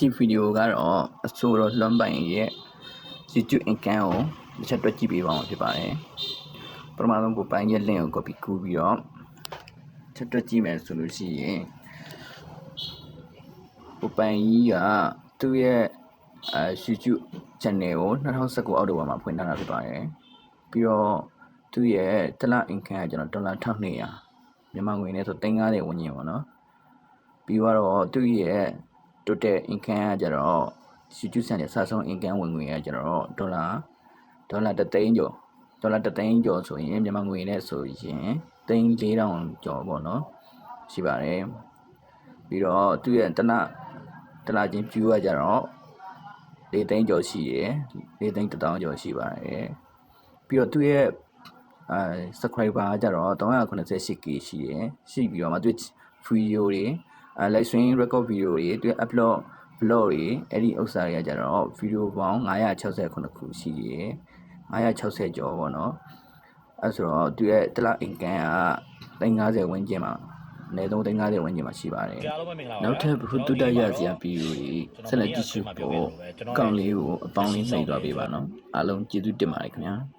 ဒီဗီဒီယိုကတော့အဆိုတော်လွမ်းပိုင်ရဲ့ YouTube income ကိုတစ်ချက်တွက်ကြည့်ပေးပါမှာဖြစ်ပါတယ်။ပထမဆုံးကိုပိုင်ရဲ့ link ကို copy ကူးပြီးတော့ချက်တွက်ကြည့်မယ်ဆိုလို့ရှိရင်ကိုပိုင်ကြီးကသူ့ရဲ့ YouTube channel ကို2019အောက်တိုဘာမှာဖွင့်ထားတာဖြစ်ပါတယ်။ပြီးတော့သူ့ရဲ့တစ်လ income ကကျွန်တော်$1200မြန်မာငွေနဲ့ဆို350ဝန်းကျင်ပေါ့နော်။ပြီးတော့သူ့ရဲ့ total income ကကျတော့ YouTube channel စဆုံး income ဝင်ငွေကကျတော့ဒေါ်လာ1သိန်းကျော်ဆိုရင်မြန်မာငွေနဲ့ဆိုရင်3400ကျော်ပေါ့နော်ရှိပါတယ်ပြီးတော့သူ့ရဲ့တလချင်း view ကကျတော့4သိန်းကျော်ရှိတယ်4သိန်း1000ကျော်ရှိပါတယ်ပြီးတော့သူ့ရဲ့subscriber ကကျတော့ 388k ရှိတယ်ရှိပြီးတော့မှသူ video တွေlive stream record video တွေသူ upload vlog တွေအဲ့ဒီဥစ္စာတွေကကျတော့ video ပေါင်း968ခုရှိတယ်960ကျော်ပေါ့နော်အဲ့ဆိုတော့သူရဲ့တစ်လ income က350ဝန်းကျင်မှာအနည်းဆုံး350ဝန်းကျင်မှာရှိပါတယ်နောက်ထပ်ဘုသူတရစရာဗီဒီယိုတွေဆက်လက်ကြည့်ရှုဖို့အကောင့်လေးကိုအပေါင်းလေးနှိပ်သွားပေးပါနော်အားလုံးကျေးဇူးတင်ပါတယ်ခင်ဗျာ